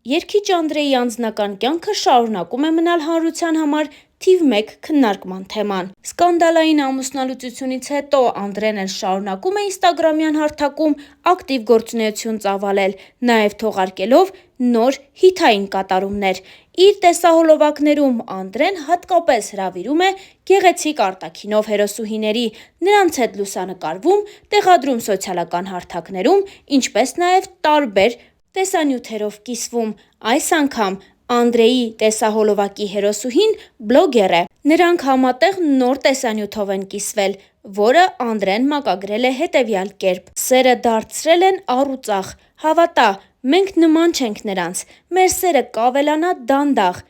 Երգիչ Անդրեի անձնական կյանքը շարունակում է մնալ հանրության համար թիվ 1 քննարկման թեման։ Սկանդալային ամուսնալուծությունից հետո Անդրեն էլ շարունակում է ինստագրամյան հարթակում ակտիվ գործունեություն ծավալել, նաև թողարկելով նոր հիթային կատարումներ։ Իր տեսահոլովակներում Անդրեն հատկապես հրավիրում է գեղեցիկ արտաքինով հերոսուհիների, նրանց հետ լուսանկարվում, տեղադրում սոցիալական հարթակներում, ինչպես նաև տարբեր տեսանյութերով կիսվում։ Այս անգամ Անդրեի տեսահոլովակի հերոսուհին բլոգեր է։ Նրանք համատեղ նոր տեսանյութով են կիսվել, որը Անդրեն մակագրել է հետևյալ կերպ. «Սերը դարձրել են առուծախ, հավատա, մենք նման չենք նրանց, մեր սերը կավելանա դանդաղ,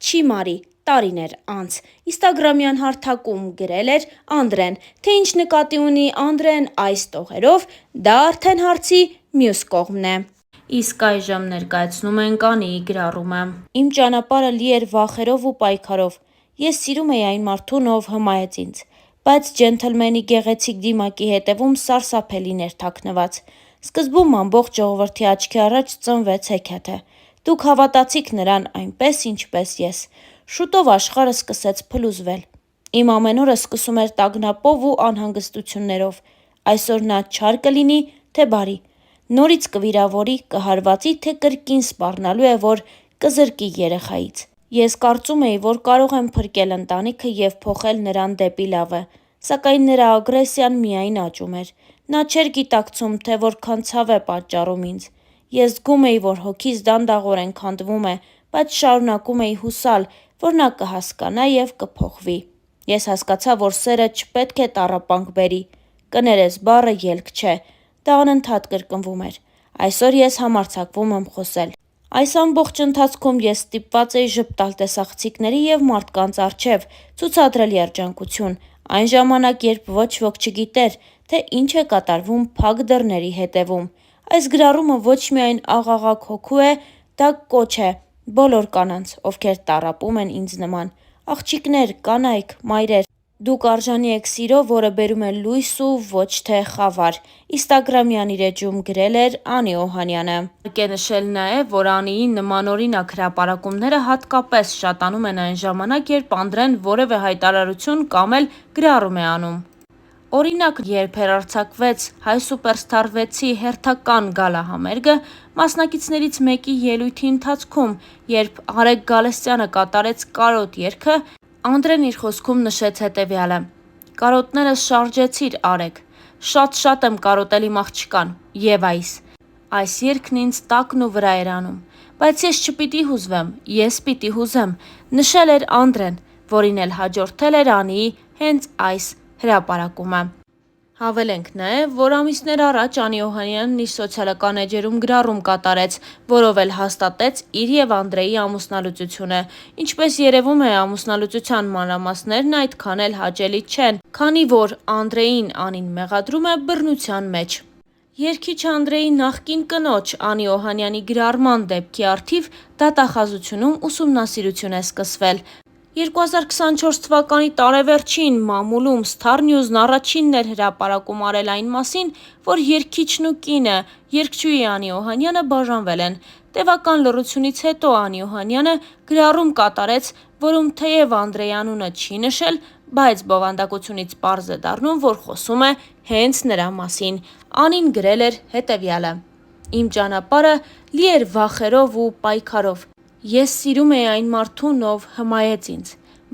չի մարի, տարիներ անց»։ Ինստագրամյան հարթակում գրել էր Անդրեն, թե ինչ նկատի ունի Անդրեն այս տողերով, դա արդեն հարցի մյուս կողմն է։ Իսկ այժմ ներկայացնում ենք Անիի գրառումը. «Իմ ճանապարհը լի էր վախերով ու պայքարով։ Ես սիրում էի այն մարդուն, ով հմայեց ինձ, բայց ջենթլմենի գեղեցիկ դիմակի հետևում սարսափելին էր թաքնված։ Սկզբում ամբողջ ժողովրդի աչքի առաջ ծնվեց հեքիաթը։ Դուք հավատացիք նրան այնպես, ինչպես ես։ Շուտով աշխարհը սկսեց փլուզվել։ Իմ ամեն օրը սկսում էր տագնապով ու անհանգստություններով։ Այսօր նա չար կլինի, թե բարի։ Նորից կվիրավորի, կհարվածի, թե կրկին սպառնալու է, որ կզրկի երեխայից։ Ես կարծում էի, որ կարող եմ փրկել ընտանիքը և փոխել նրան դեպի լավը, սակայն նրա ագրեսիան միայն աճում էր։ Նա չէր գիտակցում, թե որքան ցավ է պատճառում ինձ։ Ես զգում էի, որ հոգիս դանդաղորեն քանդվում է, բայց շարունակում էի հուսալ, որ նա կհասկանա և կփոխվի։ Ես հասկացա, որ սերը չպետք է տառապանք բերի։ Կներես բառը ելք չէ, դա անընդհատ կրկնվում էր։ Այսօր ես համարձակվում եմ խոսել։ Այս ամբողջ ընթացքում ես ստիպված էի ժպտալ տեսախցիկների և մարդկանց առջև, ցուցադրել երջանկություն, այն ժամանակ, երբ ոչ ոք չգիտեր, թե ինչ է կատարվում փակ դռների հետևում։ Այս գրառումը ոչ միայն աղաղակ հոգու է, դա կոչ է բոլոր կանանց, ովքեր տառապում են ինձ նման։ Աղջիկներ, կանայք, մայրեր, դուք արժանի եք սիրո, որը բերում է լույս ու ոչ թե խավար։ Ինստագրամյան իր էջում գրել էր Անի Օհանյանը։ Հարկ է նշել նաև, որ Անիի նմանօրինակ հրապարակումները հատկապես շատանում են այն ժամանակ, երբ Անդրեն որևէ հայտարարություն կամ էլ գրառում է անում։ Օրինակ, երբ հեռարձակվեց Հայ Սուպերստար 6-ի հերթական գալա համերգը, մասնակիցներից մեկի ելույթի ընթացքում, երբ Արեգ Գալստյանը կատարեց կարոտ երգը, Անդրեն իր խոսքում նշեց հետևյալը. «Կարոտներս շարժեցիր, Արեգ, շատ եմ կարոտել իմ աղջկան, և այս երգն ինձ տակն ու վրա էր անում, բայց ես չպիտի հուզվեմ, ես պիտի հուզեմ», նշել էր Անդրեն, որին էլ հաջորդել էր Անիի հենց այս հրապարակումը։ Հավելենք նաև, որ ամիսներ առաջ Անի Օհանյանն իր սոցիալական էջերում գրառում կատարեց, որով էլ հաստատեց իր և Անդրեի ամուսնալուծությունը։ Ինչպես երևում է, ամուսնալուծության մանրամասներն այդքան էլ հաճելի չեն, քանի որ Անդրեին Անին մեղադրում է բռնության մեջ։ Երգիչ Անդրեի նախկին կնոջ Անի Օհանյանի գրառման դեպքի առթիվ դատախազությունում ուսումնասիրություն է սկսվել։ 2024 թվականի տարեվերջին մամուլում Star News-ն առաջինն էր հրապարակում արել այն մասին, որ երգիչն ու կինը՝ երգչուհի Անի Օհանյանը բաժանվել են։ Տևական լռությունից հետո Անի Օհանյանը գրառում կատարեց, որում թեև Անդրեի անունը չի նշել, բայց բովանդակությունից պարզ է դառնում, որ խոսում է հենց նրա մասին։ Անին գրել էր հետևյալը. «Իմ ճանապարհը լի էր վախերով ու պայքարով։ Ես սիրում էի այն մարդուն, ով հմայեց ինձ,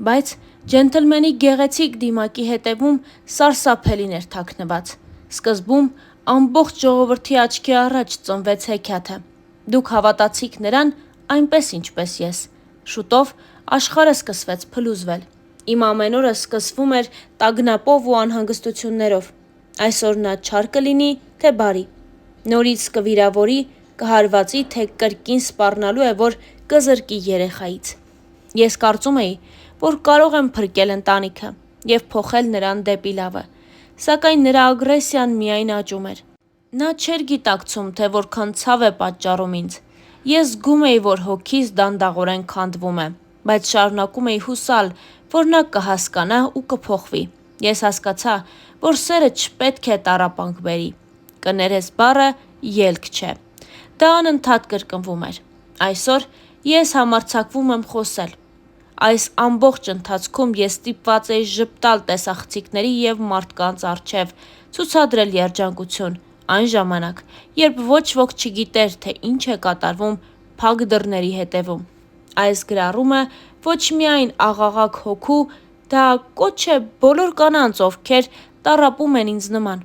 բայց ջենթլմենի գեղեցիկ դիմակի հետևում սարսափելին էր թաքնված։ Սկզբում ամբողջ ժողովրդի աչքի առաջ ծնվեց հեքիաթը։ Դուք հավատացիք նրան այնպես, ինչպես ես։ Շուտով աշխարհը սկսվեց փլուզվել։ Իմ ամեն օրը սկսվում էր տագնապով ու անհանգստություններով։ Այսօր նա չար կլինի, թե բարի։ Նորից կվիրավորի, կհարվածի, թե կրկին սպառնալու է, որ կզրկի երեխայից։ Ես կարծում էի, որ կարող եմ փրկել ընտանիքը և փոխել նրան դեպի լավը, սակայն նրա ագրեսիան միայն աճում էր։ Նա չէր գիտակցում, թե որքան ցավ է պատճառում ինձ։ Ես զգում էի, որ հոգիս դանդաղորեն քանդվում է, բայց շարունակում էի հուսալ, որ նա կհասկանա ու կփոխվի։ Ես հասկացա, որ սերը չպետք է տառապանք բերի։ Կներես բառը ելք չէ, դա անընդհատ կրկնվում էր։ Այսօր ես համարձակվում եմ խոսել։ Այս ամբողջ ընթացքում ես ստիպված էի ժպտալ տեսախցիկների և մարդկանց առջև, ցուցադրել երջանկություն, այն ժամանակ, երբ ոչ ոք չգիտեր, թե ինչ է կատարվում փակ դռների հետևում։ Այս գրառումը ոչ միայն աղաղակ հոգու, դա կոչ է բոլոր կանանց, ովքեր տառապում են ինձ նման։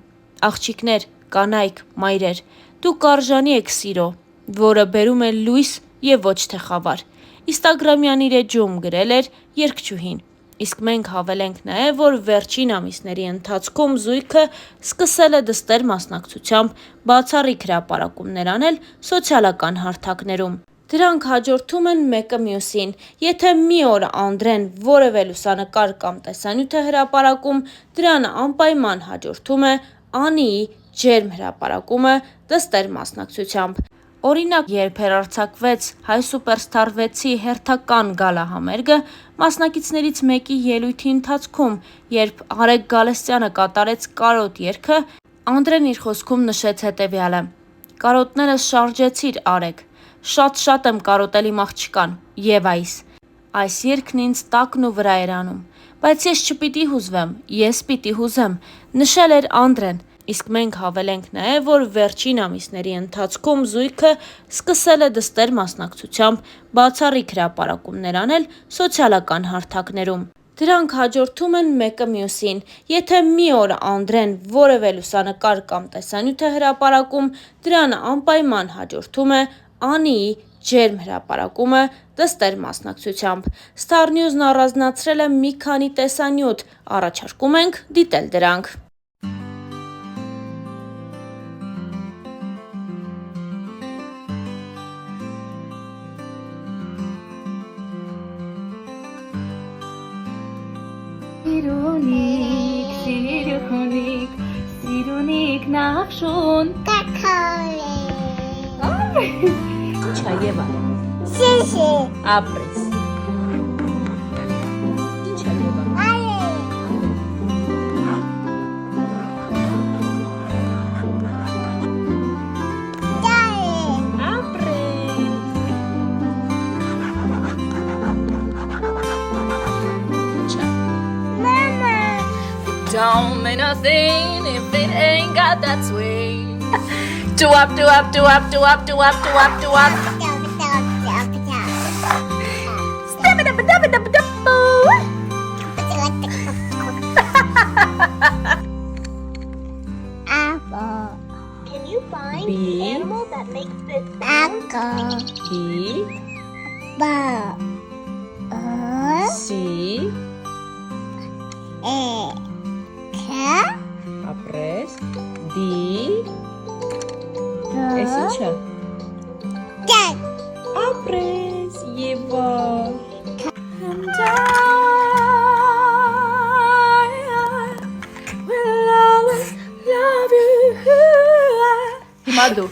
Աղջիկներ, կանայք, մայրեր, դուք արժանի եք սիրո, որը բերում է լույս և ոչ թե խավար։ Instagram-յան իր էջում գրել էր երգչուհին, իսկ մենք հավելենք նաև, որ վերջին ամիսների ընթացքում զույգը սկսել է դստեր մասնակցությամբ բացառիկ հրապարակումներ անել սոցիալական հարթակներում։ Դրանք հաջորդում են մեկը մյուսին։ Եթե մի օր Անդրեն որևէ լուսանկար կամ տեսանյութ է հրապարակում, դրան անպայման հաջորդում է Անիի ջերմ հրապարակումը դստեր մասնակցությամբ։ Օրինակ, երբ հեռարձակվեց Հայ Սուպերստար 6-ի հերթական գալա համերգը, մասնակիցներից մեկի ելույթի ընթացքում, երբ Արեգ Գալստյանը կատարեց կարոտ երգը, Անդրեն իր խոսքում նշեց հետևյալը. «Կարոտներս շարժեցիր, Արեգ, շատ եմ կարոտել իմ աղջկան, և այս երգն ինձ տակն ու վրա էր անում, բայց ես չպիտի հուզվեմ, ես պիտի հուզեմ», նշել էր Անդրեն, իսկ մենք հավելենք նաև, որ վերջին ամիսների ընթացքում զույգը սկսել է դստեր մասնակցությամբ բացառիկ հրապարակումներ անել սոցիալական հարթակներում։ Դրանք հաջորդում են մեկը մյուսին։ Եթե մի օր Անդրեն որևէ լուսանկար կամ տեսանյութ է հրապարակում, դրան անպայման հաջորդում է Անիի ջերմ հրապարակումը դստեր մասնակցությամբ։ Star News-ն առանձնացրել է մի քանի տեսանյութ, առաջարկում ենք դիտել դրանք։ Սիրունիկ նախշուն Какая? Ինչ է Եվա։ Сиси. Ապրես։ Ինչ է Եվա։ Али. Дали. Ապրես։ Мама. Don't mean nothing if it ain't got that swing. Do up, do up, do up, do up, do up, do up, do up. Step it up, dub it up, dub. Apple. Can you find B. the animal that makes this sound? Apple. B, Ball. C, ապրես, D, ես ինչ է։ Ապրես, Եվա։ And I will always love you. Հիմա դու։